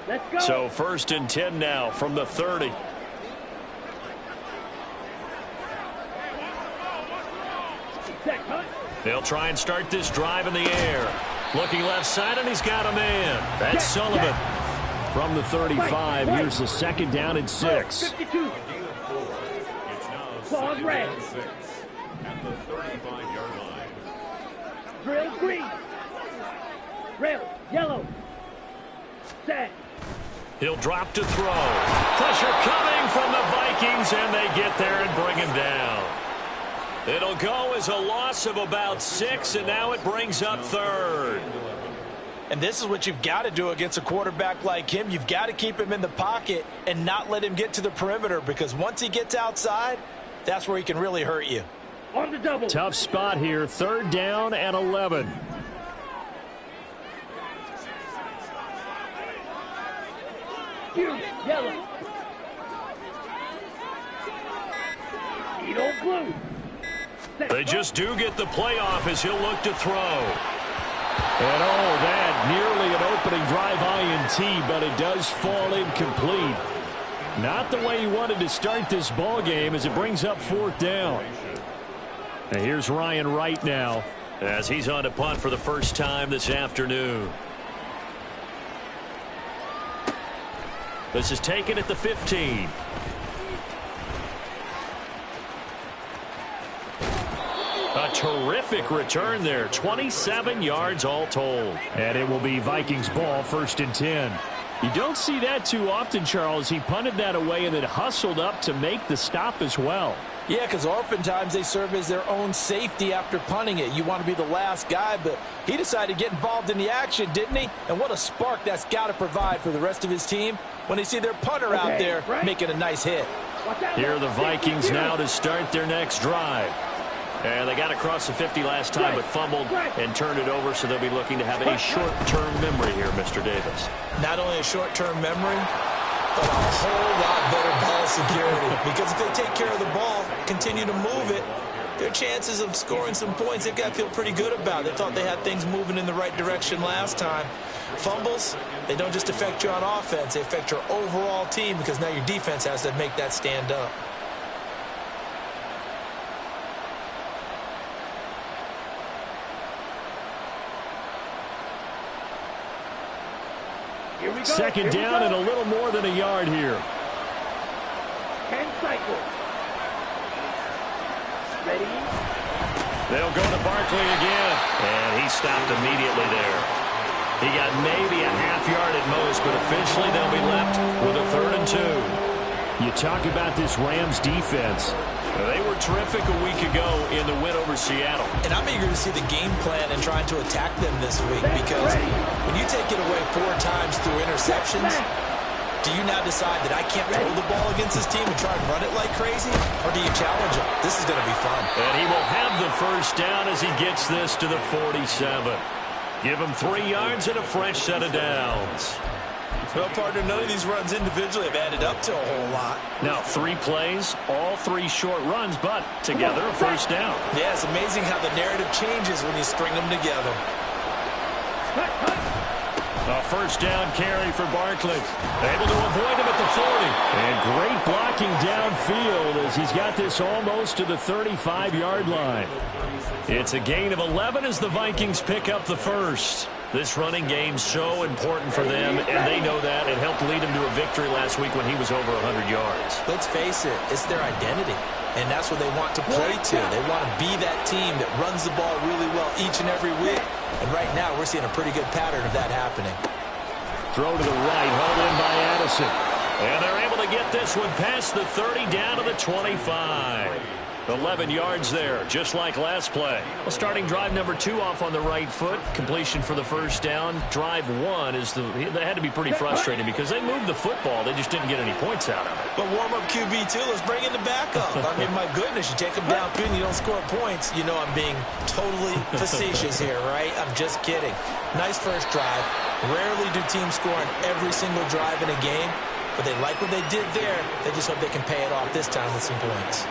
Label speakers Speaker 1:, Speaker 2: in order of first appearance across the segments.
Speaker 1: Let's go.
Speaker 2: So 1st and 10 now from the 30. They'll try and start this drive in the air. Looking left side, and he's got a man. That's Sullivan. From the 35, here's the 2nd down and 6.
Speaker 1: 52. Claws red.
Speaker 3: At the 35-yard line.
Speaker 1: Drill green. Rail yellow. Set.
Speaker 2: He'll drop to throw. Pressure coming from the Vikings, and they get there and bring him down. It'll go as a loss of about 6, and now it brings up 3rd.
Speaker 4: And this is what you've got to do against a quarterback like him. You've got to keep him in the pocket and not let him get to the perimeter, because once he gets outside, that's where he can really hurt you.
Speaker 1: On the double.
Speaker 2: Tough spot here. 3rd down and 11.
Speaker 1: Yellow. Edo blue.
Speaker 2: They just do get the playoff as he'll look to throw. And that nearly an opening drive INT, but it does fall incomplete. Not the way he wanted to start this ball game as it brings up 4th down. And here's Ryan Wright now as he's on to punt for the first time this afternoon. This is taken at the 15. A terrific return there. 27 yards all told. And it will be Vikings ball, 1st and 10. You don't see that too often, Charles. He punted that away and then hustled up to make the stop as well.
Speaker 4: Yeah, because oftentimes they serve as their own safety after punting it. You want to be the last guy, but he decided to get involved in the action, didn't he? And what a spark that's got to provide for the rest of his team when they see their punter out there making a nice hit.
Speaker 2: Here are the Vikings now to start their next drive. And they got across the 50 last time, but fumbled and turned it over, so they'll be looking to have a short-term memory here, Mr. Davis.
Speaker 4: Not only a short-term memory, but a whole lot better ball security. Because if they take care of the ball, continue to move it, their chances of scoring some points, they've got to feel pretty good about. They thought they had things moving in the right direction last time. Fumbles, they don't just affect you on offense, they affect your overall team, because now your defense has to make that stand up.
Speaker 2: Second down and a little more than a yard here.
Speaker 1: 10 cycles. Ready?
Speaker 2: They'll go to Barkley again. And he stopped immediately there. He got maybe a half yard at most, but officially they'll be left with a 3rd and 2. You talk about this Rams defense. They were terrific a week ago in the win over Seattle.
Speaker 4: And I'm eager to see the game plan and trying to attack them this week, because when you take it away 4 times through interceptions, do you now decide that I can't throw the ball against this team and try and run it like crazy? Or do you challenge him? This is going to be fun.
Speaker 2: And he will have the 1st down as he gets this to the 47. Give him 3 yards and a fresh set of downs.
Speaker 4: Well, partner, none of these runs individually have added up to a whole lot.
Speaker 2: Now, 3 plays, all 3 short runs, but together a 1st down.
Speaker 4: Yeah, it's amazing how the narrative changes when you string them together.
Speaker 2: A 1st down carry for Barkley. Able to avoid him at the 40. And great blocking downfield as he's got this almost to the 35-yard line. It's a gain of 11 as the Vikings pick up the 1st. This running game's so important for them, and they know that. It helped lead them to a victory last week when he was over 100 yards.
Speaker 4: Let's face it, it's their identity, and that's what they want to play to. They want to be that team that runs the ball really well each and every week, and right now we're seeing a pretty good pattern of that happening.
Speaker 2: Throw to the right, hauled in by Addison. And they're able to get this one past the 30 down to the 25. 11 yards there, just like last play. Well, starting drive number 2 off on the right foot. Completion for the 1st down. Drive 1 is they had to be pretty frustrating because they moved the football. They just didn't get any points out of it.
Speaker 4: But warm-up QB, too. Let's bring in the backup. I mean, my goodness, you take them downfield and you don't score points. You know I'm being totally facetious here, right? I'm just kidding. Nice first drive. Rarely do teams score on every single drive in a game, but they like what they did there. They just hope they can pay it off this time with some points.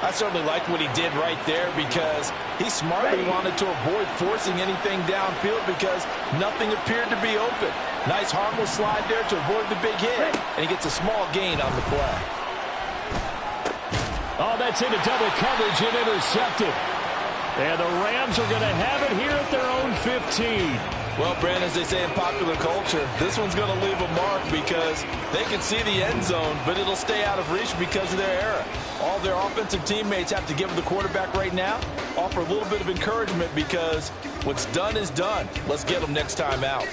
Speaker 4: I certainly like what he did right there because he smartly wanted to avoid forcing anything downfield because nothing appeared to be open. Nice harmless slide there to avoid the big hit, and he gets a small gain on the play.
Speaker 2: Oh, that's into double coverage and intercepted. And the Rams are going to have it here at their own 15.
Speaker 4: Well, Brandon, as they say in popular culture, this one's going to leave a mark because they can see the end zone, but it'll stay out of reach because of their error. All their offensive teammates have to give the quarterback right now, offer a little bit of encouragement because what's done is done. Let's get them next time out.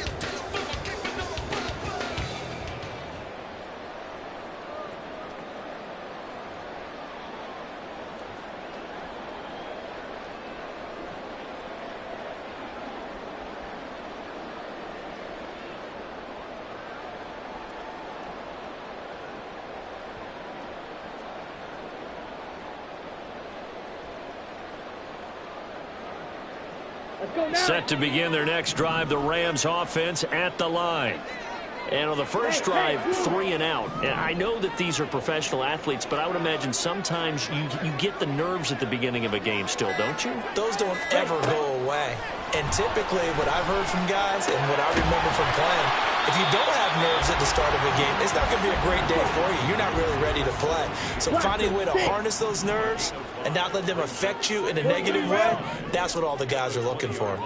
Speaker 2: Set to begin their next drive, the Rams offense at the line. And on the first drive, 3 and out. And I know that these are professional athletes, but I would imagine sometimes you get the nerves at the beginning of a game still, don't you?
Speaker 4: Those don't ever go away. And typically what I've heard from guys and what I remember from playing, if you don't have nerves at the start of a game, it's not going to be a great day for you. You're not really ready to play. So finding a way to harness those nerves and not let them affect you in a negative way, that's what all the guys are looking for.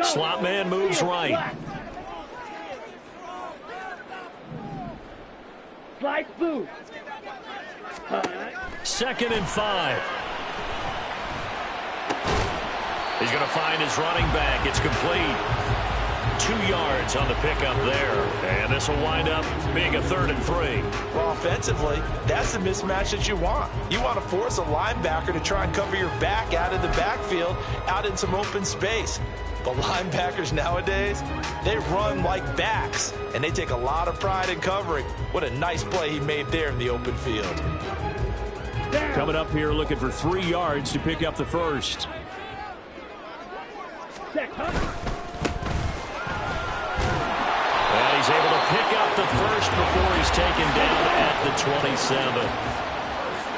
Speaker 2: Slot man moves right.
Speaker 1: Slide through.
Speaker 2: 2nd and 5. He's going to find his running back. It's complete. 2 yards on the pickup there. And this will wind up being a 3rd and 3.
Speaker 4: Well, offensively, that's the mismatch that you want. You want to force a linebacker to try and cover your back out of the backfield, out in some open space. But linebackers nowadays, they run like backs, and they take a lot of pride in covering. What a nice play he made there in the open field.
Speaker 2: Coming up here looking for 3 yards to pick up the first. And he's able to pick up the first before he's taken down at the 27.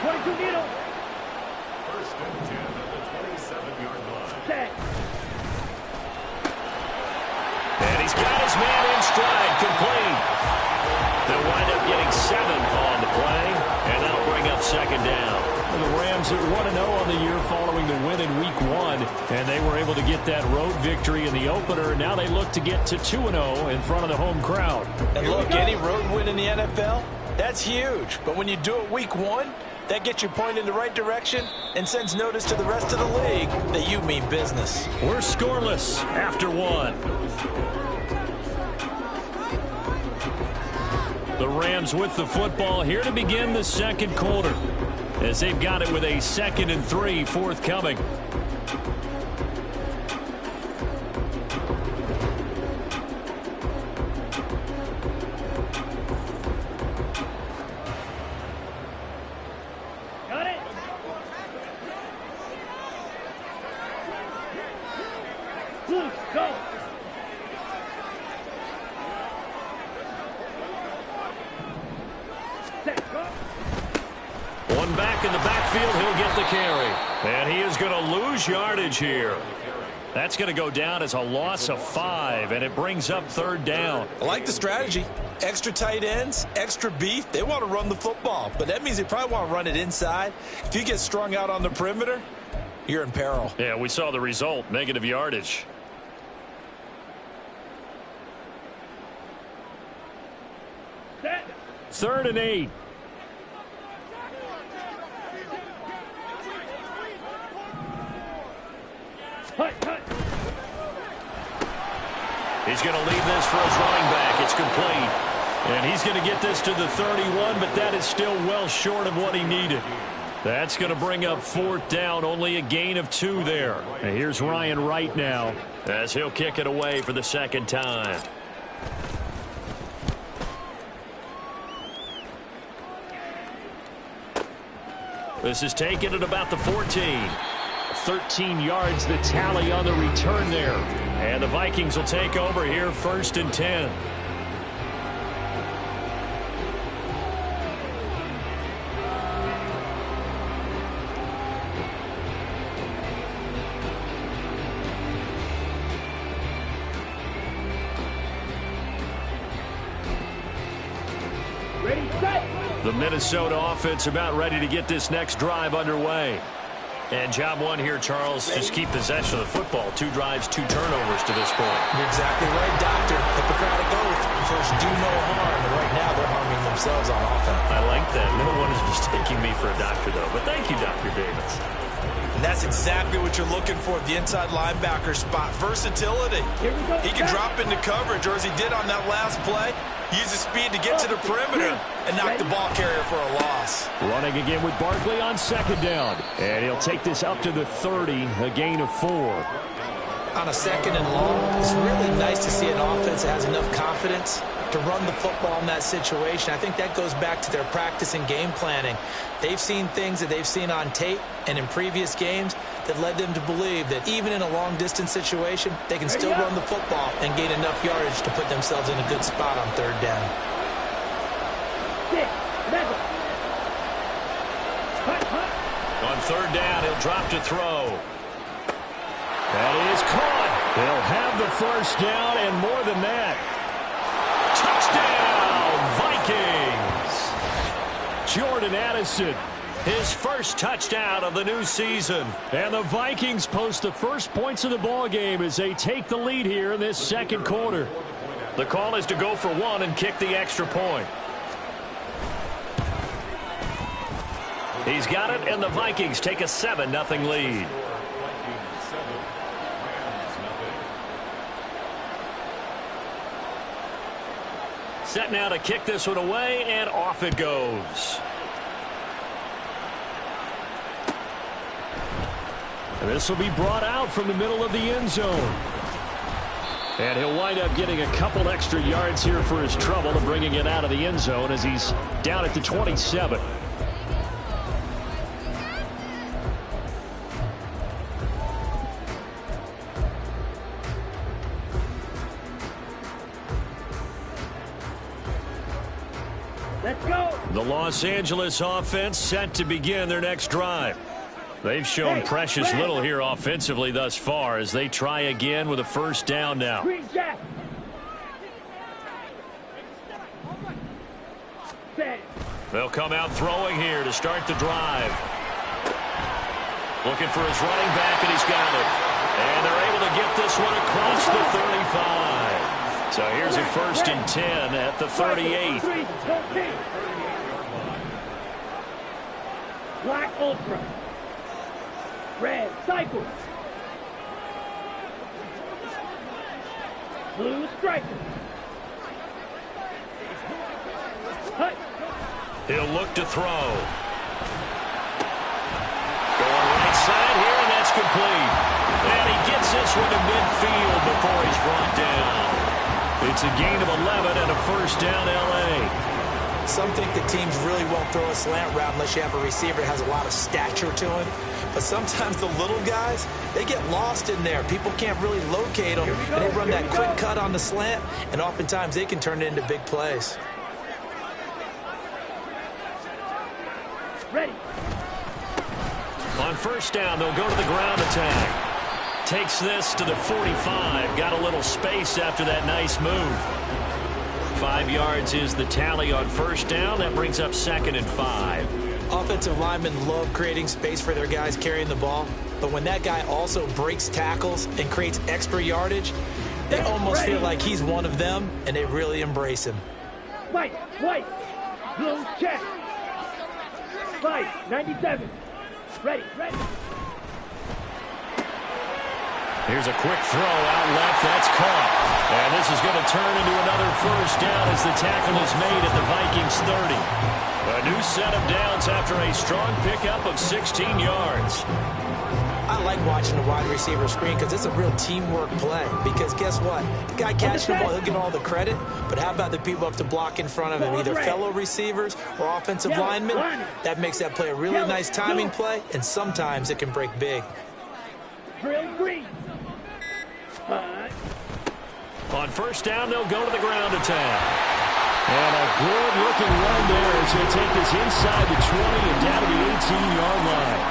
Speaker 1: 22 needle.
Speaker 3: First and 10 at the 27-yard line.
Speaker 1: Set.
Speaker 2: And he's got his man in stride, complete. They'll wind up getting 7 on the play, and that'll bring up 2nd down. The Rams are 1-0 on the year following the win in Week 1, and they were able to get that road victory in the opener. Now they look to get to 2-0 in front of the home crowd.
Speaker 4: And look, any road win in the NFL, that's huge. But when you do it Week 1, that gets you pointed in the right direction and sends notice to the rest of the league that you mean business.
Speaker 2: We're scoreless after 1. The Rams with the football here to begin the 2nd quarter, as they've got it with a 2nd and 3 forthcoming.
Speaker 1: Got it. Blue, go. Set, go.
Speaker 2: One back in the backfield, he'll get the carry. And he is going to lose yardage here. That's going to go down as a loss of 5, and it brings up 3rd down.
Speaker 4: I like the strategy. Extra tight ends, extra beef. They want to run the football, but that means they probably want to run it inside. If you get strung out on the perimeter, you're in peril.
Speaker 2: Yeah, we saw the result, negative yardage.
Speaker 1: Set.
Speaker 2: 3rd and 8.
Speaker 1: Hut, hut.
Speaker 2: He's going to leave this for his running back. It's complete. And he's going to get this to the 31, but that is still well short of what he needed. That's going to bring up 4th down, only a gain of 2 there. And here's Ryan Wright now, as he'll kick it away for the 2nd time. This is taken at about the 14. 13 yards the tally on the return there. And the Vikings will take over here, 1st and 10. The Minnesota offense about ready to get this next drive underway. And job one here, Charles, just keep possession of the football. 2 drives, 2 turnovers to this point.
Speaker 4: You're exactly right, Doctor. Hippocratic oath. First, do no harm. And right now, they're harming themselves on offense.
Speaker 2: I like that. No one is mistaking me for a doctor, though. But thank you, Dr. Davis.
Speaker 4: And that's exactly what you're looking for, the inside linebacker spot. Versatility. He can drop into coverage, or as he did on that last play, use his speed to get to the perimeter and knock the ball carrier for a loss.
Speaker 2: Running again with Barkley on 2nd down. And he'll take this up to the 30, a gain of 4.
Speaker 4: On a 2nd and long, it's really nice to see an offense that has enough confidence to run the football in that situation. I think that goes back to their practice and game planning. They've seen things that they've seen on tape and in previous games that led them to believe that even in a long-distance situation, they can still run the football and gain enough yardage to put themselves in a good spot on 3rd down.
Speaker 1: 6, 7.
Speaker 2: On 3rd down, he'll drop to throw. That is caught. They'll have the 1st down and more than that. Touchdown, Vikings! Jordan Addison, his first touchdown of the new season. And the Vikings post the first points of the ball game as they take the lead here in this 2nd quarter. The call is to go for 1 and kick the extra point. He's got it, and the Vikings take a 7-0 lead. Set now to kick this one away, and off it goes. And this will be brought out from the middle of the end zone. And he'll wind up getting a couple extra yards here for his trouble and bringing it out of the end zone as he's down at the 27.
Speaker 1: Let's go.
Speaker 2: The Los Angeles offense set to begin their next drive. They've shown precious little here offensively thus far as they try again with a 1st down now.
Speaker 1: Green Jack. Set.
Speaker 2: They'll come out throwing here to start the drive. Looking for his running back, and he's got it. And they're able to get this one across the 35. So here's a 1st and 10 at the 38.
Speaker 1: Black Ultra. Red Cycle. Blue Striker. Hut.
Speaker 2: He'll look to throw. Going right side here, and that's complete. And he gets this one to midfield before he's brought down. It's a gain of 11 and a 1st down, L.A.
Speaker 4: Some think that teams really won't throw a slant route unless you have a receiver that has a lot of stature to him. But sometimes the little guys, they get lost in there. People can't really locate them, and they run that quick cut on the slant, and oftentimes they can turn it into big plays.
Speaker 1: Ready.
Speaker 2: On 1st down, they'll go to the ground attack. Takes this to the 45. Got a little space after that nice move. 5 yards is the tally on 1st down. That brings up 2nd and 5.
Speaker 4: Offensive linemen love creating space for their guys carrying the ball. But when that guy also breaks tackles and creates extra yardage, they almost feel like he's one of them, and they really embrace him.
Speaker 1: White. Blue check. Fight. 97. Ready.
Speaker 2: Here's a quick throw out left. That's caught. And this is going to turn into another 1st down as the tackle is made at the Vikings 30. A new set of downs after a strong pickup of 16 yards.
Speaker 4: I like watching the wide receiver screen because it's a real teamwork play. Because guess what? The guy catching the ball, he'll get all the credit. But how about the people up to block in front of him, either fellow receivers or offensive linemen? That makes that play a really nice timing play, and sometimes it can break big.
Speaker 1: Drill green.
Speaker 2: On 1st down, they'll go to the ground attack. And a good-looking run there as he'll take this inside the 20 and down to the 18-yard line.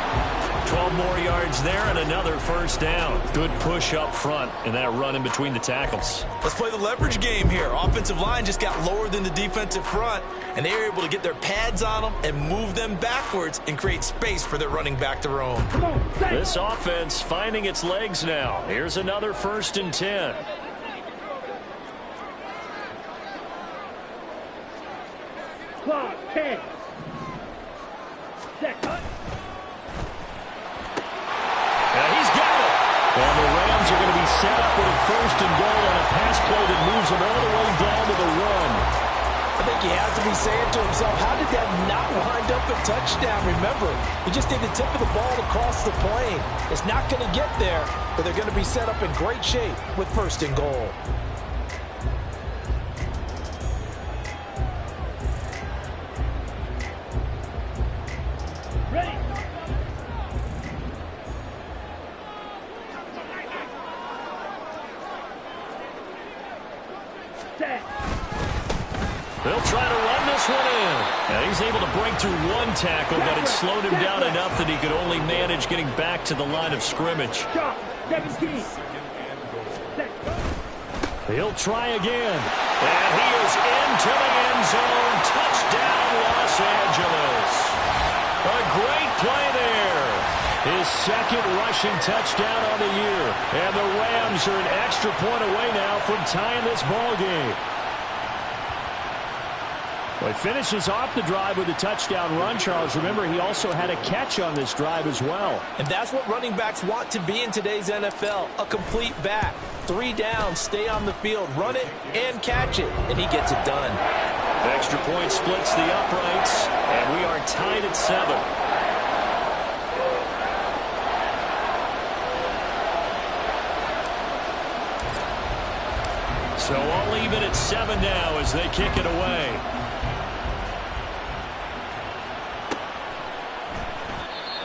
Speaker 2: 12 more yards there and another first down. Good push up front and that run in between the tackles.
Speaker 4: Let's play the leverage game here. Offensive line just got lower than the defensive front, and they were able to get their pads on them and move them backwards and create space for their running back to roam.
Speaker 2: This offense finding its legs now. Here's another 1st and 10.
Speaker 1: Clock, 10. Set, cut.
Speaker 2: He's got it. And the Rams are going to be set up with a 1st and goal on a pass play that moves them all the way down to the run.
Speaker 4: I think he has to be saying to himself, how did that not wind up a touchdown? Remember, he just did the tip of the ball across the plane. It's not going to get there, but they're going to be set up in great shape with 1st and goal.
Speaker 1: Ready. Set.
Speaker 2: They'll try to run this one in. And he's able to break through one tackle, but it slowed him down enough that he could only manage getting back to the line of scrimmage.
Speaker 1: Shot, 17. Set.
Speaker 2: He'll try again. And he is into the end zone. Touchdown, Los Angeles. A great play there. His 2nd rushing touchdown on the year. And the Rams are an extra point away now from tying this ball game. Well, he finishes off the drive with a touchdown run, Charles. Remember, he also had a catch on this drive as well.
Speaker 4: And that's what running backs want to be in today's NFL, a complete back. 3 downs, stay on the field, run it, and catch it, and he gets it done.
Speaker 2: Extra point splits the uprights, and we are tied at 7. So all even at 7 now as they kick it away.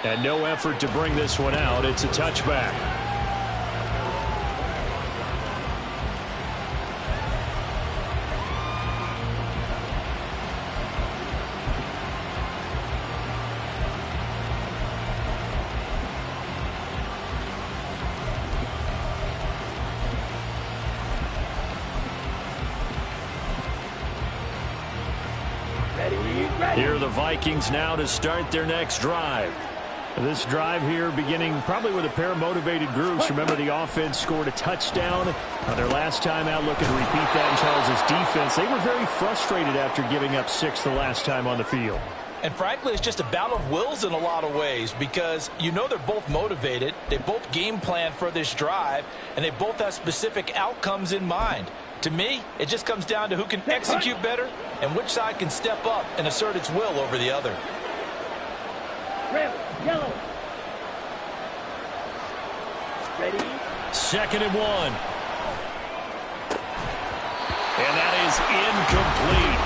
Speaker 2: And no effort to bring this one out. It's a touchback. Here are the Vikings now to start their next drive. This drive here beginning probably with a pair of motivated groups. Remember, the offense scored a touchdown on their last time out, looking to repeat that in Charles's defense. They were very frustrated after giving up 6 the last time on the field.
Speaker 4: And frankly, it's just a battle of wills in a lot of ways because you know they're both motivated. They both game plan for this drive, and they both have specific outcomes in mind. To me, it just comes down to who can execute better and which side can step up and assert its will over the other.
Speaker 1: Red, yellow. Ready.
Speaker 2: 2nd and 1. And that is incomplete.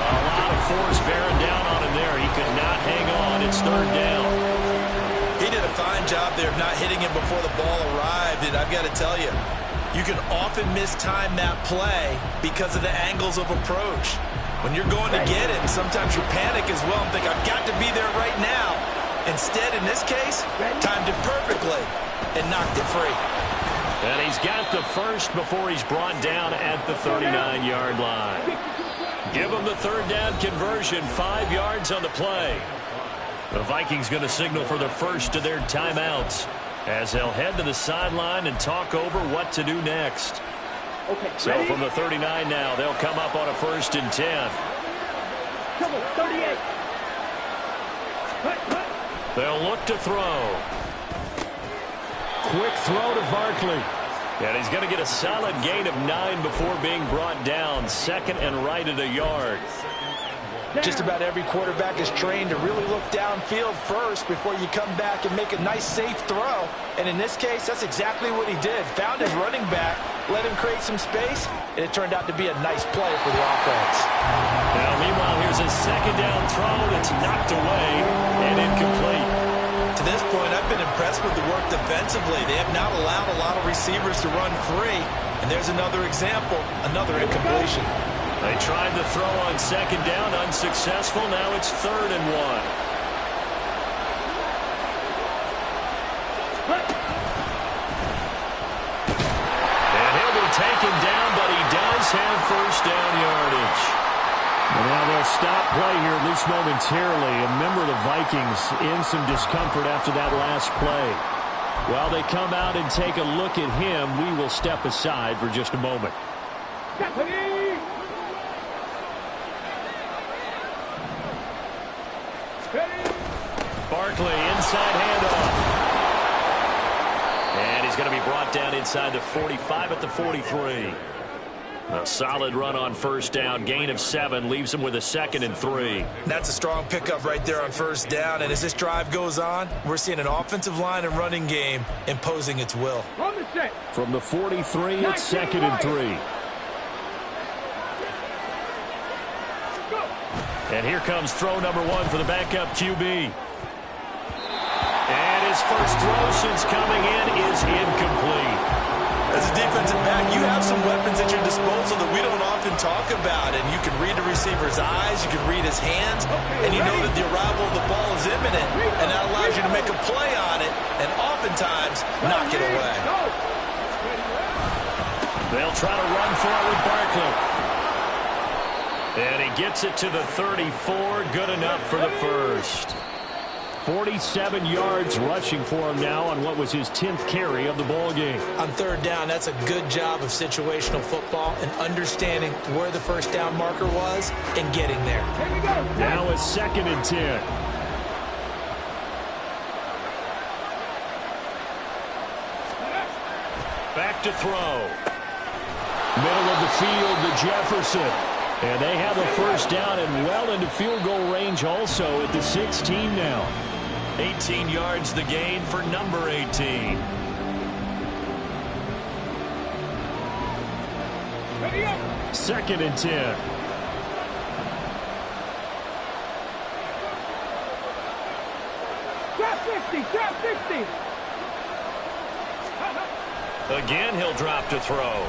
Speaker 2: A lot of force bearing down on him there. He could not hang on. It's 3rd down.
Speaker 4: He did a fine job there of not hitting him before the ball arrived, and I've got to tell you, you can often mistime that play because of the angles of approach. When you're going to get it, sometimes you panic as well and think, I've got to be there right now. Instead, in this case, timed it perfectly and knocked it free.
Speaker 2: And he's got the first before he's brought down at the 39-yard line. Give him the 3rd down conversion, 5 yards on the play. The Vikings going to signal for the first of their timeouts as they'll head to the sideline and talk over what to do next.
Speaker 1: Okay,
Speaker 2: so
Speaker 1: ready?
Speaker 2: From the 39 now, they'll come up on a 1st and 10.
Speaker 1: Come on, 38. Cut.
Speaker 2: They'll look to throw. Quick throw to Barkley. And he's going to get a solid gain of 9 before being brought down. 2nd and right at a yard.
Speaker 4: Just about every quarterback is trained to really look downfield first before you come back and make a nice, safe throw. And in this case, that's exactly what he did. Found his running back, let him create some space, and it turned out to be a nice play for the offense.
Speaker 2: Now, meanwhile, here's a 2nd down throw that's knocked away and incomplete.
Speaker 4: To this point, I've been impressed with the work defensively. They have not allowed a lot of receivers to run free. And there's another example, another incompletion.
Speaker 2: They tried to throw on 2nd down, unsuccessful. Now it's 3rd and 1. play here, at least momentarily. A member of the Vikings in some discomfort after that last play. While they come out and take a look at him, we will step aside for just a moment.
Speaker 1: Stephanie!
Speaker 2: Barkley, inside handoff. And he's going to be brought down inside the 45 at the 43. A solid run on first down. Gain of 7 leaves him with a 2nd and 3.
Speaker 4: That's a strong pickup right there on first down. And as this drive goes on, we're seeing an offensive line and running game imposing its will.
Speaker 1: On the set.
Speaker 2: From the 43, it's 2nd and 3.
Speaker 1: Go.
Speaker 2: And here comes throw number 1 for the backup QB. And his first throw since coming in is incomplete.
Speaker 4: As a defensive back, you have some weapons at your disposal that we don't often talk about. And you can read the receiver's eyes, you can read his hands, and you know that the arrival of the ball is imminent. And that allows you to make a play on it and oftentimes knock it away.
Speaker 2: They'll try to run for it with Barkley. And he gets it to the 34. Good enough for the first. 47 yards rushing for him now on what was his 10th carry of the ball game.
Speaker 4: On third down, that's a good job of situational football and understanding where the first down marker was and getting there.
Speaker 1: Here we go.
Speaker 2: Now a 2nd and 10. Back to throw. Middle of the field to Jefferson. And they have a first down and well into field goal range also at the 16 now. 18 yards the gain for number 18.
Speaker 1: Ready up.
Speaker 2: 2nd and 10.
Speaker 1: Drop 60. Drop 60.
Speaker 2: Again, he'll drop to throw.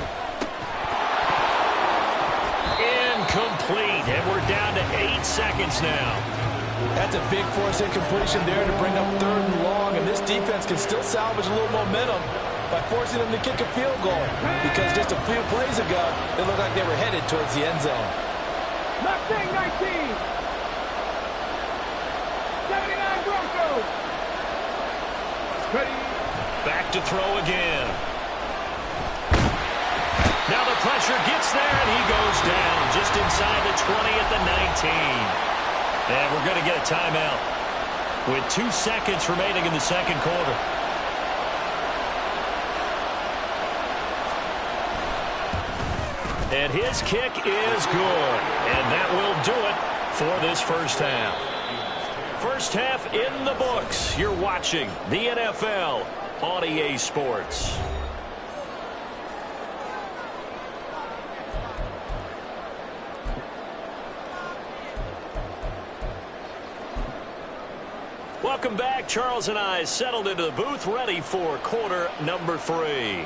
Speaker 2: Incomplete, and we're down to 8 seconds now.
Speaker 4: That's a big force incompletion there to bring up 3rd and long, and this defense can still salvage a little momentum by forcing them to kick a field goal, because just a few plays ago, it looked like they were headed towards the end zone.
Speaker 1: Mustang 19. 79 Broncos. Ready.
Speaker 2: Back to throw again. Now the pressure gets there, and he goes down just inside the 20 at the 19. And we're going to get a timeout with 2 seconds remaining in the second quarter. And his kick is good. And that will do it for this first half. First half in the books. You're watching the NFL on EA Sports. Welcome back. Charles and I settled into the booth, ready for quarter number 3.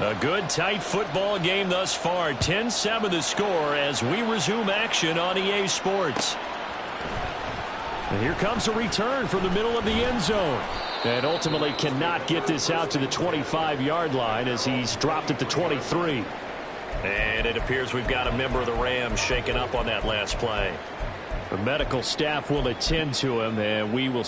Speaker 2: A good, tight football game thus far. 10-7 the score as we resume action on EA Sports. And here comes a return from the middle of the end zone. And ultimately cannot get this out to the 25-yard line as he's dropped at the 23. And it appears we've got a member of the Rams shaken up on that last play. The medical staff will attend to him, and we will...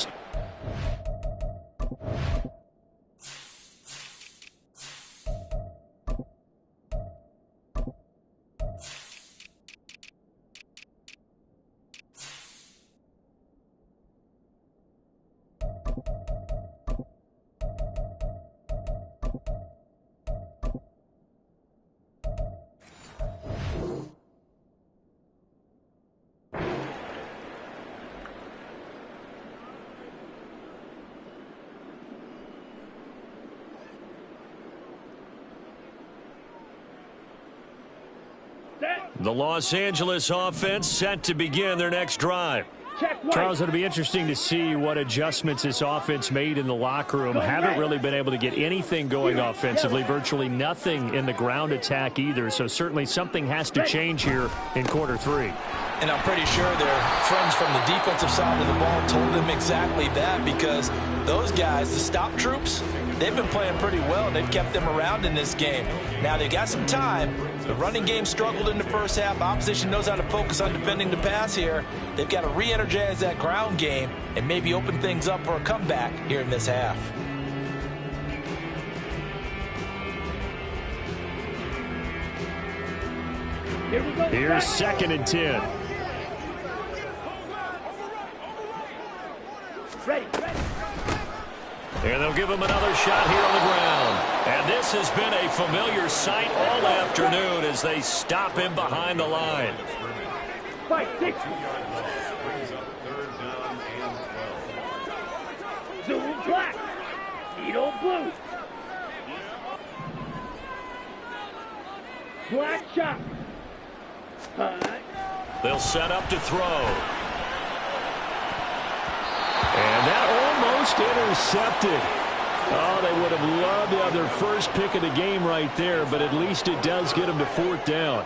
Speaker 2: The Los Angeles offense set to begin their next drive. Charles, it'll be interesting to see what adjustments this offense made in the locker room. Haven't really been able to get anything going offensively, virtually nothing in the ground attack either. So certainly something has to change here in quarter 3.
Speaker 4: And I'm pretty sure their friends from the defensive side of the ball told them exactly that, because those guys, the stop troops, they've been playing pretty well. They've kept them around in this game. Now, they got some time. The running game struggled in the first half. Opposition knows how to focus on defending the pass here. They've got to re-energize that ground game and maybe open things up for a comeback here in this half.
Speaker 2: Here's 2nd and 10.
Speaker 1: Ready.
Speaker 2: And they'll give him another shot here on the ground. And this has been a familiar sight all afternoon as they stop him behind the line.
Speaker 1: Fight, 6. Zoom black. Needle blue. Black shot.
Speaker 2: They'll set up to throw. And that almost intercepted. Oh, they would have loved to have their first pick of the game right there, but at least it does get them to 4th down.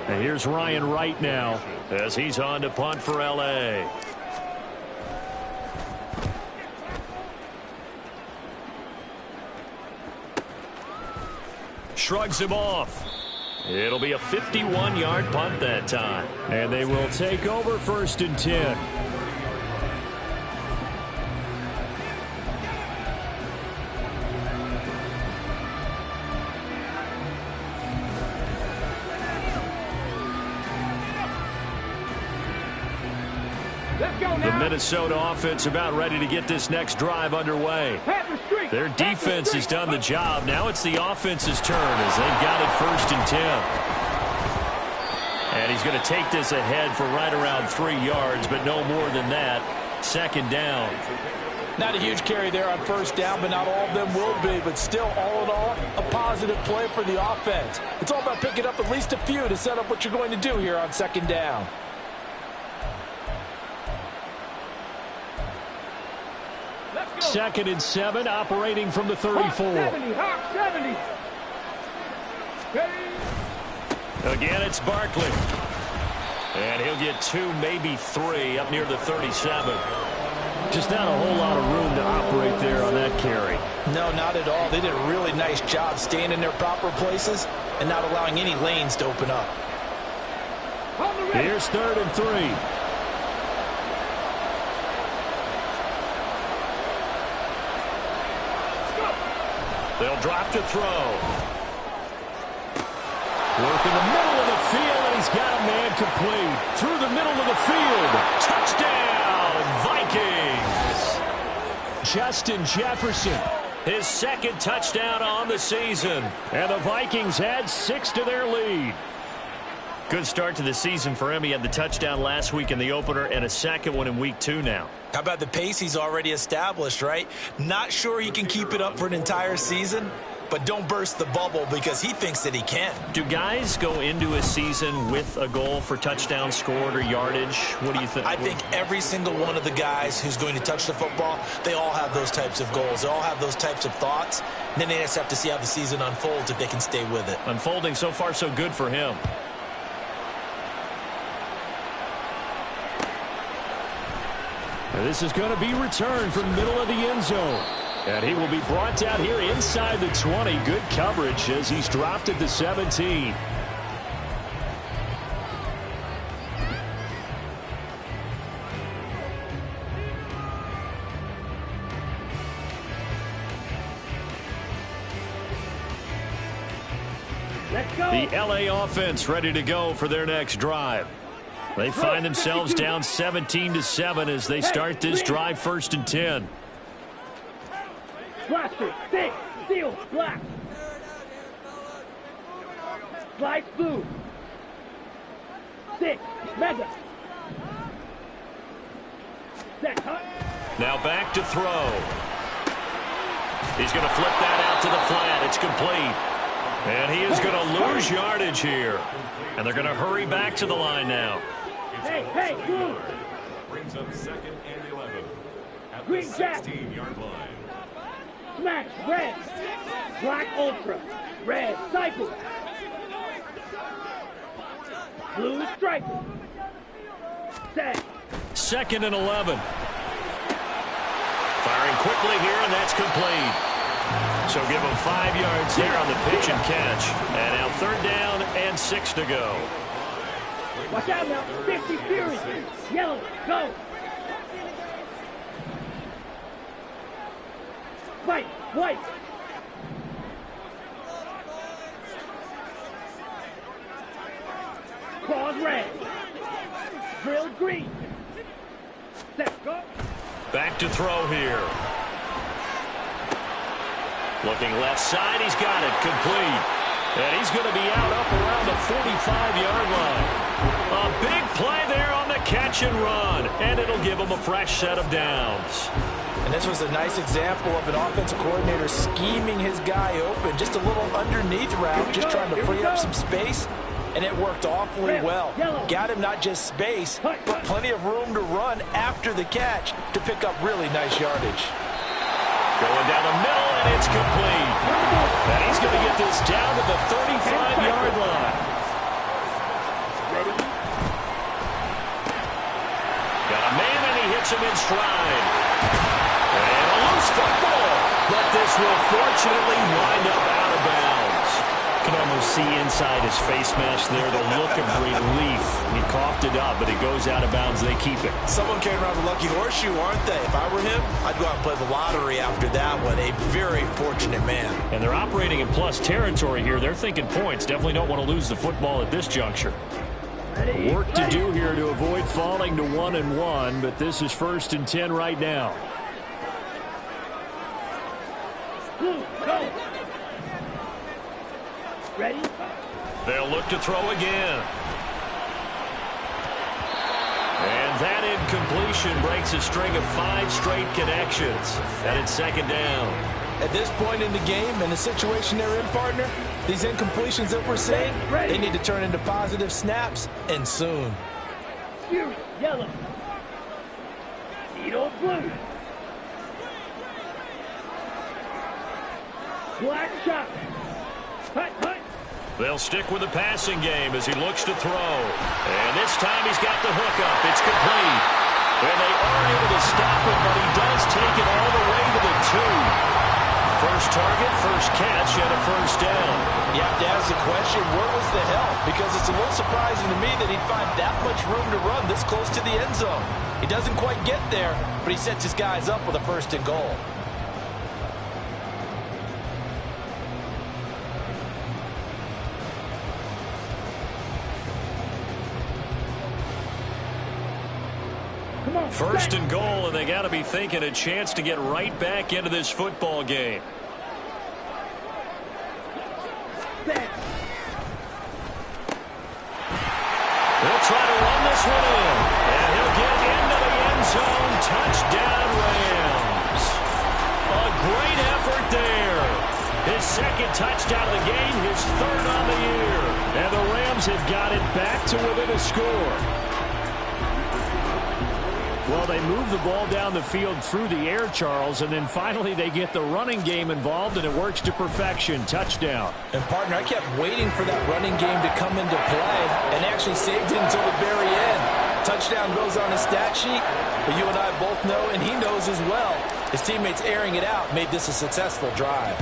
Speaker 2: And here's Ryan Wright now as he's on to punt for L.A. Shrugs him off. It'll be a 51-yard punt that time. And they will take over 1st and 10. The Minnesota offense about ready to get this next drive underway. Their defense has done the job. Now it's the offense's turn as they've got it 1st and 10. And he's going to take this ahead for right around 3 yards, but no more than that. 2nd down.
Speaker 4: Not a huge carry there on 1st down, but not all of them will be. But still, all in all, a positive play for the offense. It's all about picking up at least a few to set up what you're going to do here on 2nd down.
Speaker 2: Second and 7, operating from the 34.
Speaker 1: 70.
Speaker 2: Again, it's Barkley. And he'll get 2, maybe 3 up near the 37. Just not a whole lot of room to operate there on that carry.
Speaker 4: No, not at all. They did a really nice job staying in their proper places and not allowing any lanes to open up.
Speaker 2: Here's 3rd and 3. They'll drop to throw. Work in the middle of the field, and he's got a man complete. Through the middle of the field. Touchdown, Vikings. Justin Jefferson, his 2nd touchdown on the season. And the Vikings add 6 to their lead. Good start to the season for him. He had the touchdown last week in the opener and a 2nd one in week 2 now.
Speaker 4: How about the pace he's already established, right? Not sure he can keep it up for an entire season, but don't burst the bubble because he thinks that he can.
Speaker 2: Do guys go into a season with a goal for touchdown scored or yardage? What do you think?
Speaker 4: I think every single one of the guys who's going to touch the football, they all have those types of goals. They all have those types of thoughts. And then they just have to see how the season unfolds if they can stay with it.
Speaker 2: Unfolding so far so good for him. This is going to be returned from the middle of the end zone. And he will be brought down here inside the 20. Good coverage as he's dropped at the 17. The LA offense ready to go for their next drive. They find themselves down 17-7 as they start this drive 1st and 10.
Speaker 1: Blaster, 6, steel, black. Slice blue. 6, mega. Set, huh?
Speaker 2: Now back to throw. He's going to flip that out to the flat. It's complete. And he is going to lose yardage here. And they're going to hurry back to the line now.
Speaker 1: Hey, blue.
Speaker 3: Brings up 2nd and 11 at the
Speaker 1: Green jack.
Speaker 3: 16-yard line.
Speaker 1: Smash, red. Black ultra. Red cycle. Blue striker. Set.
Speaker 2: 2nd and 11. Firing quickly here, and that's complete. So give him 5 yards there on the pitch and catch. And now 3rd down and 6 to go.
Speaker 1: Watch out now. 50 Fury. Yellow. Go. White. White. Claws red. Drill green. Set. Go.
Speaker 2: Back to throw here. Looking left side. He's got it. Complete. And he's going to be out up around the 45-yard line. A big play there on the catch and run. And it'll give him a fresh set of downs.
Speaker 4: And this was a nice example of an offensive coordinator scheming his guy open. Just a little underneath route, just trying to free up some space. And it worked awfully well. Got him not just space, but plenty of room to run after the catch to pick up really nice yardage.
Speaker 2: Going down the middle, and it's complete. And he's going to get this down to the 35-yard line. Got a man, and he hits him in stride. And a loose football. But this will fortunately wind up out of bounds. You can almost see inside his face mask there the look of relief. He coughed it up, but it goes out of bounds. They keep it.
Speaker 4: Someone came around the lucky horseshoe, aren't they? If I were him, I'd go out and play the lottery after that one. A very fortunate man.
Speaker 2: And they're operating in plus territory here. They're thinking points. Definitely don't want to lose the football at this juncture. Work to do here to avoid falling to 1-1, but this is 1st and 10 right now.
Speaker 1: Blue, go. Ready?
Speaker 2: They'll look to throw again. And that incompletion breaks a string of 5 straight connections. And it's 2nd down.
Speaker 4: At this point in the game and the situation they're in, partner, these incompletions that we're seeing, they need to turn into positive snaps, and soon.
Speaker 1: Fury, yellow. Needle, blue. Black shot. Hut, hut.
Speaker 2: They'll stick with the passing game as he looks to throw. And this time he's got the hook up. It's complete. And they are able to stop him, but he does take it all the way to the 2. First target, first catch, and a 1st down.
Speaker 4: You have to ask the question, where was the help? Because it's a little surprising to me that he'd find that much room to run this close to the end zone. He doesn't quite get there, but he sets his guys up with a 1st and goal.
Speaker 2: First and goal, and they got to be thinking a chance to get right back into this football game. They'll try to run this one in, and he'll get into the end zone. Touchdown, Rams. A great effort there. His 2nd touchdown of the game, his 3rd on the year. And the Rams have got it back to within a score. Well, they move the ball down the field through the air, Charles, and then finally they get the running game involved, and it works to perfection. Touchdown.
Speaker 4: And, partner, I kept waiting for that running game to come into play and actually saved it until the very end. Touchdown goes on his stat sheet, but you and I both know, and he knows as well, his teammates airing it out made this a successful drive.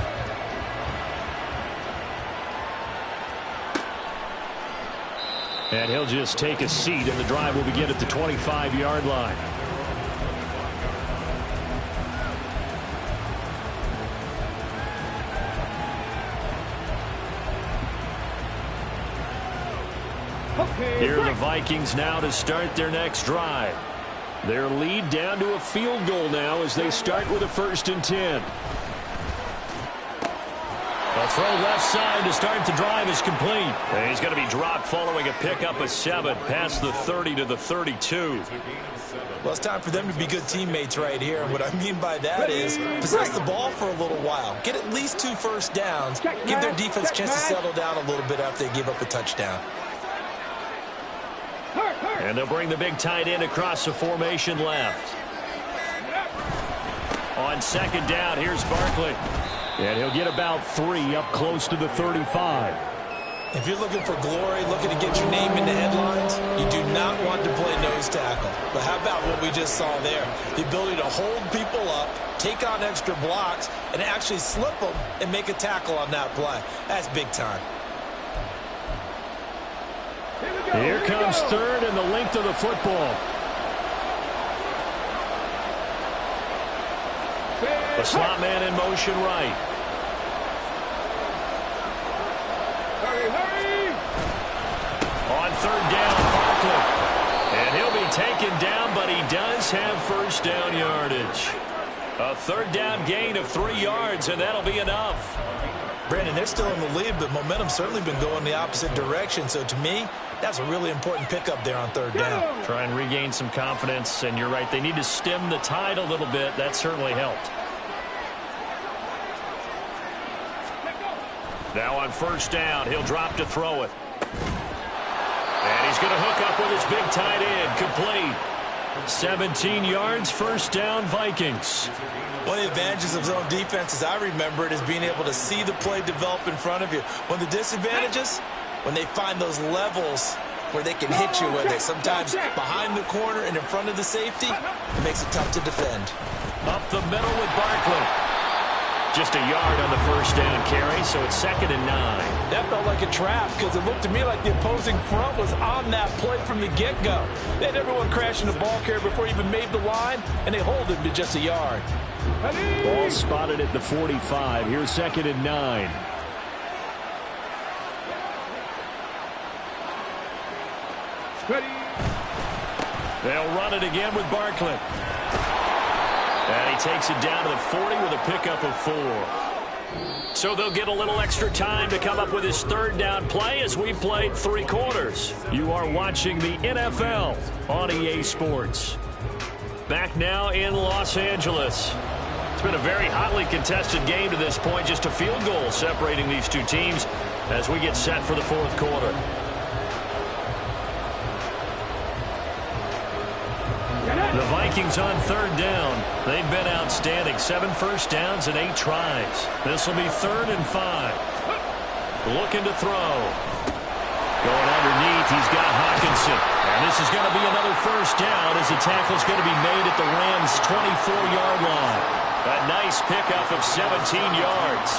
Speaker 2: And he'll just take a seat, and the drive will begin at the 25-yard line. Here are the Vikings now to start their next drive. Their lead down to a field goal now as they start with a 1st and 10. A throw left side to start the drive is complete. And he's going to be dropped following a pickup of 7 past the 30 to the 32.
Speaker 4: Well, it's time for them to be good teammates right here. And what I mean by that is possess the ball for a little while. Get at least 2 first downs. Give their defense a chance to settle down a little bit after they give up a touchdown.
Speaker 2: And they'll bring the big tight end across the formation left. On 2nd down, here's Barkley. And he'll get about 3 up close to the 35.
Speaker 4: If you're looking for glory, looking to get your name in the headlines, you do not want to play nose tackle. But how about what we just saw there? The ability to hold people up, take on extra blocks, and actually slip them and make a tackle on that play. That's big time.
Speaker 2: Here comes third and the length of the football. The slot man in motion right.
Speaker 1: Hurry!
Speaker 2: On third down, Barkley. And he'll be taken down, but he does have first down yardage. A third down gain of 3 yards, and that'll be enough.
Speaker 4: Brandon, they're still in the lead, but momentum's certainly been going the opposite direction. So to me, that's a really important pickup there on third down.
Speaker 2: Try and regain some confidence, and you're right. They need to stem the tide a little bit. That certainly helped. Now on first down, he'll drop to throw it. And he's going to hook up with his big tight end, complete. 17 yards, first down, Vikings.
Speaker 4: One of the advantages of zone defense, as I remember it, is being able to see the play develop in front of you. One of the disadvantages, when they find those levels where they can hit you with it, sometimes behind the corner and in front of the safety, it makes it tough to defend.
Speaker 2: Up the middle with Barkley. Just a yard on the first down carry, so it's 2nd and 9.
Speaker 4: That felt like a trap because it looked to me like the opposing front was on that play from the get-go. They had everyone crashing the ball carrier before he even made the line, and they hold him to just a yard.
Speaker 2: Ball spotted at the 45. Here's 2nd and 9. They'll run it again with Barkley. And he takes it down to the 40 with a pickup of 4. So they'll get a little extra time to come up with his third down play as we played 3 quarters. You are watching the NFL on EA Sports. Back now in Los Angeles. It's been a very hotly contested game to this point. Just a field goal separating these two teams as we get set for the 4th quarter. The Vikings on third down. They've been outstanding. 7 first downs and 8 tries. This will be 3rd and 5. Looking to throw. Going underneath, he's got Hockenson. And this is going to be another first down as the tackle's going to be made at the Rams' 24-yard line. A nice pickup of 17 yards.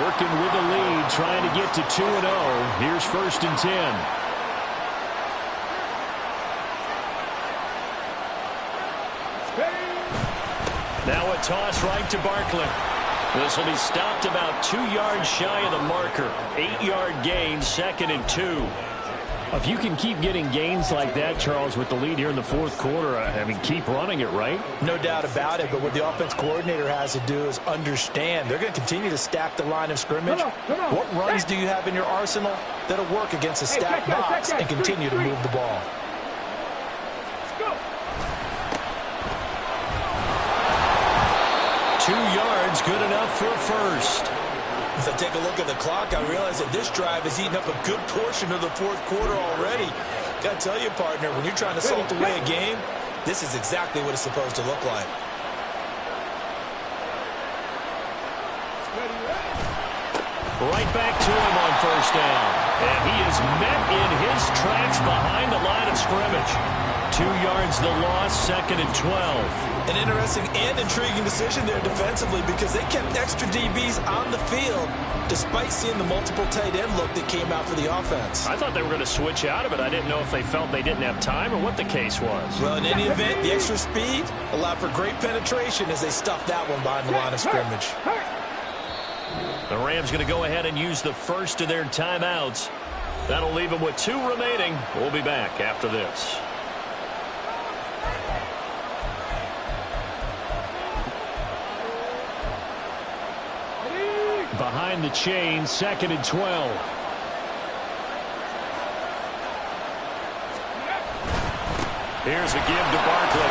Speaker 2: Working with the lead, trying to get to 2-0. Here's 1st and 10. Now a toss right to Barkley. This will be stopped about 2 yards shy of the marker. 8-yard gain, 2nd and 2. If you can keep getting gains like that, Charles, with the lead here in the 4th quarter, I mean, keep running it, right?
Speaker 4: No doubt about it, but what the offense coordinator has to do is understand they're going to continue to stack the line of scrimmage.
Speaker 1: Come on.
Speaker 4: What runs do you have in your arsenal that'll work against a stacked box and continue to move the ball?
Speaker 2: 2 yards, good enough for a first.
Speaker 4: As I take a look at the clock, I realize that this drive has eaten up a good portion of the 4th quarter already. Got to tell you, partner, when you're trying to salt away a game, this is exactly what it's supposed to look like.
Speaker 2: Right back to him on first down. And he is met in his tracks behind the line of scrimmage. 2 yards the loss, 2nd and 12.
Speaker 4: An interesting and intriguing decision there defensively because they kept extra DBs on the field despite seeing the multiple tight end look that came out for the offense.
Speaker 2: I thought they were going to switch out of it. I didn't know if they felt they didn't have time or what the case was.
Speaker 4: Well, in any event, the extra speed allowed for great penetration as they stuffed that one behind the line of scrimmage.
Speaker 2: The Rams going to go ahead and use the first of their timeouts. That'll leave them with 2 remaining. We'll be back after this. Behind the chain, 2nd and 12. Here's a give to Barkley.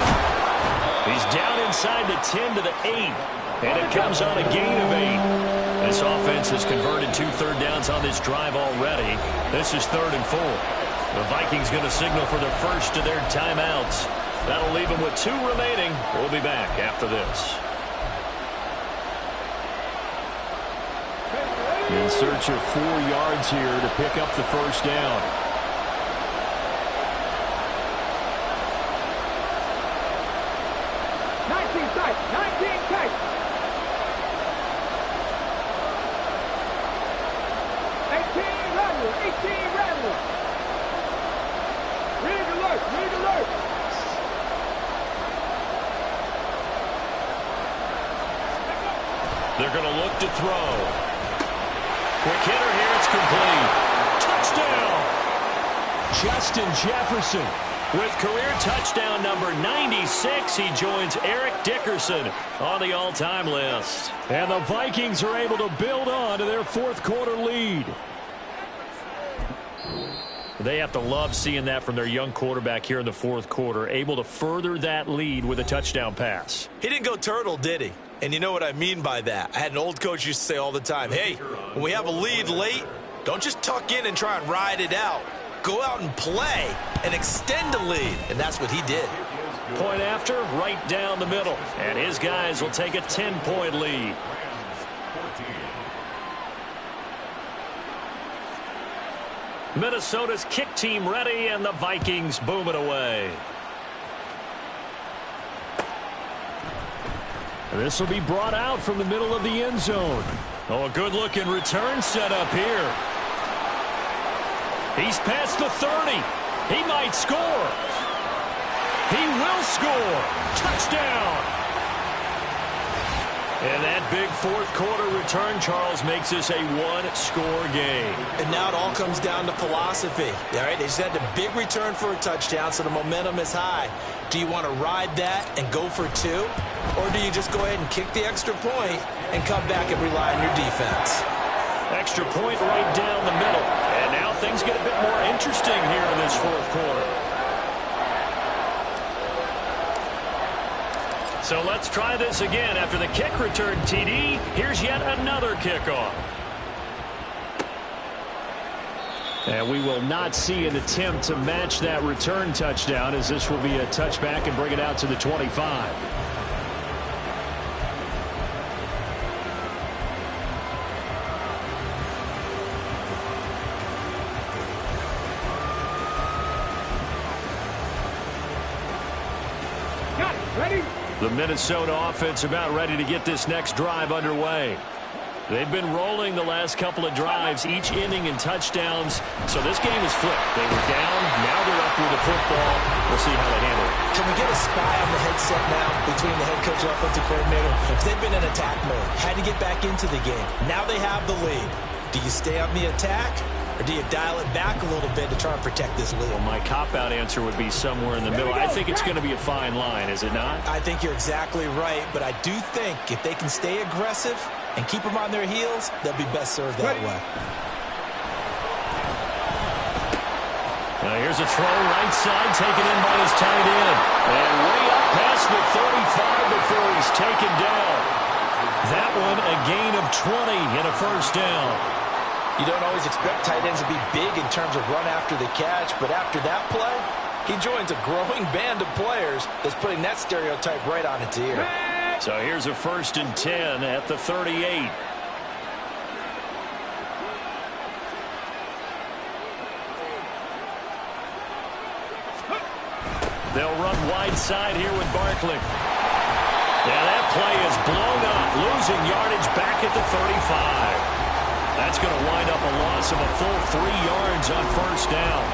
Speaker 2: He's down inside the 10 to the 8. And it comes on a gain of 8. This offense has converted 2 third downs on this drive already. This is 3rd and 4. The Vikings going to signal for the first of their timeouts. That'll leave them with 2 remaining. We'll be back after this. In search of 4 yards here to pick up the first down.
Speaker 1: tight. 19 tight. 18 Rattler. 18 Rattler. Rig alert. Rig alert.
Speaker 2: They're going to look to throw. Quick hitter here. It's complete. Touchdown. Justin Jefferson. With career touchdown number 96, he joins Eric Dickerson on the all-time list. And the Vikings are able to build on to their fourth quarter lead. They have to love seeing that from their young quarterback here in the fourth quarter, able to further that lead with a touchdown pass.
Speaker 4: He didn't go turtle, did he? And you know what I mean by that. I had an old coach used to say all the time, hey, when we have a lead late, don't just tuck in and try and ride it out. Go out and play and extend the lead. And that's what he did.
Speaker 2: Point after, right down the middle. And his guys will take a 10-point lead. Minnesota's kick team ready, and the Vikings boom it away. This will be brought out from the middle of the end zone. Oh, a good-looking return set up here. He's past the 30. He might score. He will score. Touchdown. And that big fourth quarter return, Charles, makes this a one-score game.
Speaker 4: And now it all comes down to philosophy. All right, they just had a big return for a touchdown, so the momentum is high. Do you want to ride that and go for two? Or do you just go ahead and kick the extra point and come back and rely on your defense?
Speaker 2: Extra point right down the middle. And now things get a bit more interesting here in this fourth quarter. So let's try this again. After the kick return TD, here's yet another kickoff. And we will not see an attempt to match that return touchdown, as this will be a touchback and bring it out to the 25. The Minnesota offense about ready to get this next drive underway. They've been rolling the last couple of drives, each inning in touchdowns. So this game is flipped. They were down. Now they're up with the football. We'll see how they handle it.
Speaker 4: Can we get a spy on the headset now between the head coach and offensive coordinator? Because they've been in attack mode. Had to get back into the game. Now they have the lead. Do you stay on the attack? Or do you dial it back a little bit to try and protect this lead?
Speaker 2: Well, my cop-out answer would be somewhere in the middle. I think it's going to be a fine line, is it not?
Speaker 4: I think you're exactly right, but I do think if they can stay aggressive and keep them on their heels, they'll be best served that way.
Speaker 2: Now here's a throw right side, taken in by his tight end. And way up past the 35 before he's taken down. That one a gain of 20 and a first down.
Speaker 4: You don't always expect tight ends to be big in terms of run after the catch, but after that play, he joins a growing band of players that's putting that stereotype right on its ear.
Speaker 2: So here's a 1st and 10 at the 38. They'll run wide side here with Barkley. Yeah, that play is blown up, losing yardage back at the 35. That's going to wind up a loss of a full 3 yards on first down.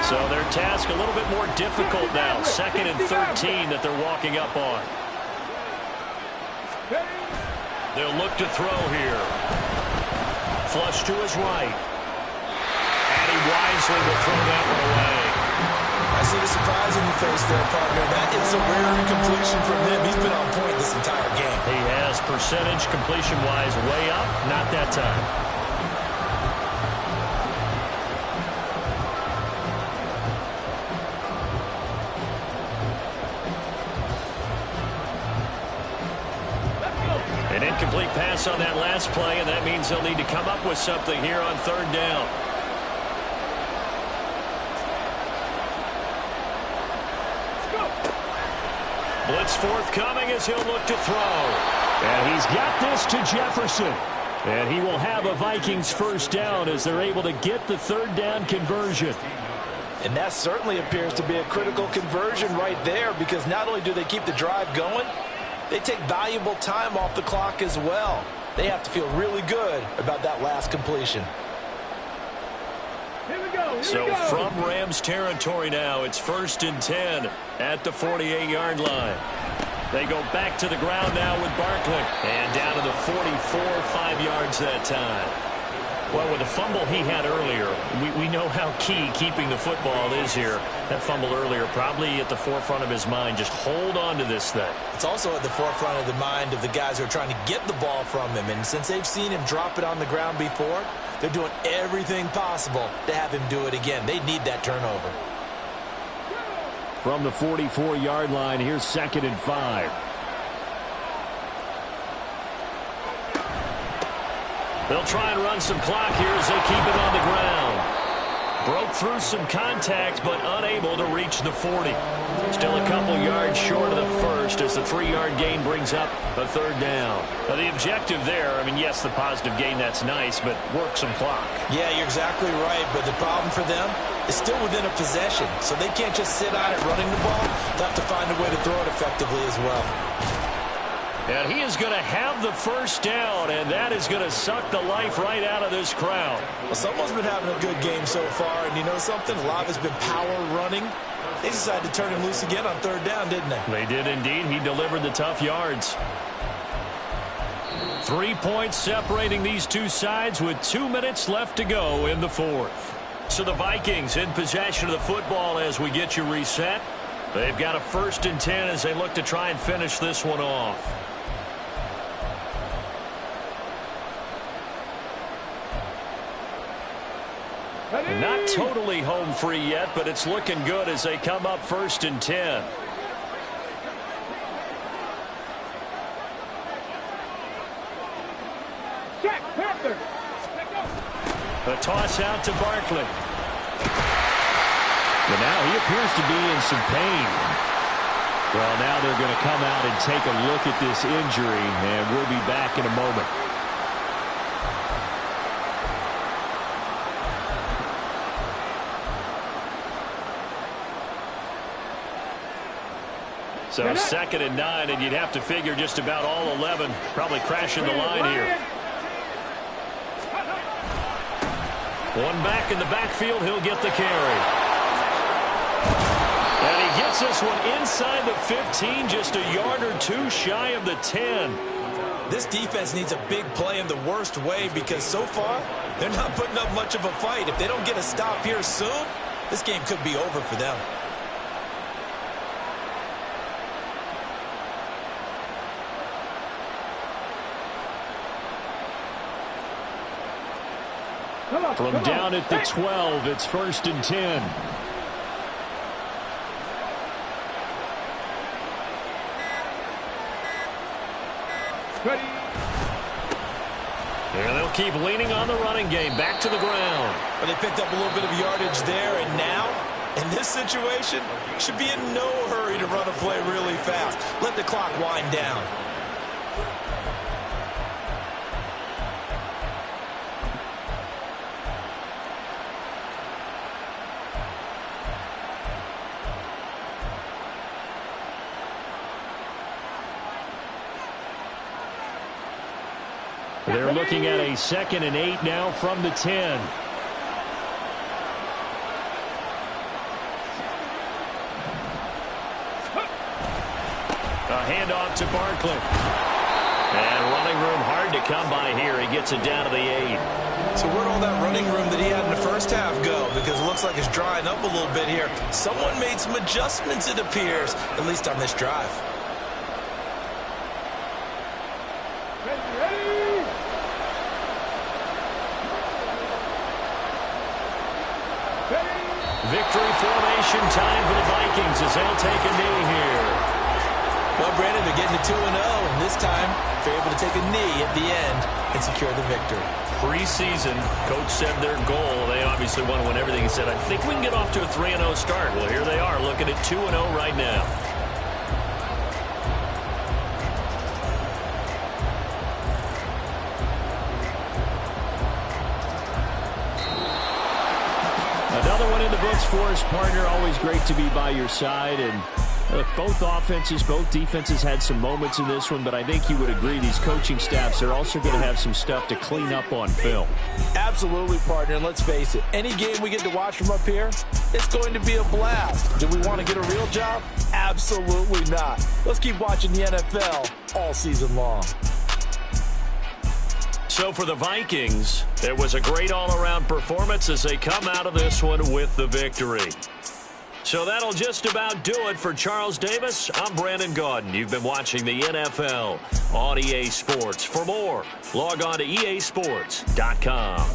Speaker 2: So their task a little bit more difficult now. 2nd and 13 that they're walking up on. They'll look to throw here. Flush to his right. And he wisely will throw that one away.
Speaker 4: I see the surprise in your face there, partner. That is a rare incompletion from him. He's been on point this entire game.
Speaker 2: He has percentage completion-wise way up. Not that time. An incomplete pass on that last play, and that means they'll need to come up with something here on 3rd down. Blitz forthcoming as he'll look to throw. And he's got this to Jefferson. And he will have a Vikings first down as they're able to get the 3rd down conversion.
Speaker 4: And that certainly appears to be a critical conversion right there, because not only do they keep the drive going, they take valuable time off the clock as well. They have to feel really good about that last completion.
Speaker 1: Here we go.
Speaker 2: So from Rams territory now, it's 1st and 10 at the 48-yard line. They go back to the ground now with Barkley. And down to the 44, 5 yards that time. Well, with the fumble he had earlier, we know how key keeping the football is here. That fumble earlier probably at the forefront of his mind. Just hold on to this thing.
Speaker 4: It's also at the forefront of the mind of the guys who are trying to get the ball from him. And since they've seen him drop it on the ground before, they're doing everything possible to have him do it again. They need that turnover.
Speaker 2: From the 44-yard line, here's 2nd and 5. They'll try and run some clock here as they keep it on the ground. Broke through some contact, but unable to reach the 40. Still a couple yards short of the first as the 3-yard gain brings up a 3rd down. Now the objective there, I mean, yes, the positive gain, that's nice, but work some clock.
Speaker 4: Yeah, you're exactly right, but the problem for them is still within a possession, so they can't just sit on it running the ball. They'll have to find a way to throw it effectively as well.
Speaker 2: And he is going to have the 1st down, and that is going to suck the life right out of this crowd.
Speaker 4: Well, someone's been having a good game so far, and you know something? A lot has been power running. They decided to turn him loose again on 3rd down, didn't they?
Speaker 2: They did indeed. He delivered the tough yards. 3 points separating these two sides with 2 minutes left to go in the 4th. So the Vikings in possession of the football as we get you reset. They've got a 1st and 10 as they look to try and finish this one off. And not totally home free yet, but it's looking good as they come up 1st and 10.
Speaker 1: Jack Panther.
Speaker 2: A toss out to Barkley. But now he appears to be in some pain. Well, now they're going to come out and take a look at this injury, and we'll be back in a moment. So 2nd and 9, and you'd have to figure just about all 11 probably crashing the line here. One back in the backfield, he'll get the carry. And he gets this one inside the 15, just a yard or two shy of the 10.
Speaker 4: This defense needs a big play in the worst way because so far they're not putting up much of a fight. If they don't get a stop here soon, this game could be over for them.
Speaker 2: From down at the 12, it's 1st and 10.
Speaker 1: Ready.
Speaker 2: And they'll keep leaning on the running game. Back to the ground.
Speaker 4: But they picked up a little bit of yardage there, and now, in this situation, should be in no hurry to run a play really fast. Let the clock wind down.
Speaker 2: They're looking at a 2nd and 8 now from the 10. A handoff to Barkley. And running room hard to come by here. He gets it down to the 8.
Speaker 4: So where'd all that running room that he had in the first half go? Because it looks like it's drying up a little bit here. Someone made some adjustments, it appears, at least on this drive.
Speaker 2: Victory formation time for the Vikings as they'll take a knee here.
Speaker 4: Well, Brandon, they're getting to 2-0, and this time they're able to take a knee at the end and secure the victory.
Speaker 2: Preseason, coach said their goal, they obviously want to win everything. He said, I think we can get off to a 3-0 start. Well, here they are looking at 2-0 right now. Another one in the books for us, partner. Always great to be by your side. And look, both offenses, both defenses had some moments in this one, but I think you would agree these coaching staffs are also going to have some stuff to clean up on film.
Speaker 4: Absolutely, partner. And let's face it, any game we get to watch from up here, it's going to be a blast. Do we want to get a real job? Absolutely not. Let's keep watching the NFL all season long.
Speaker 2: So for the Vikings, it was a great all-around performance as they come out of this one with the victory. So that'll just about do it for Charles Davis. I'm Brandon Gaudin. You've been watching the NFL on EA Sports. For more, log on to easports.com.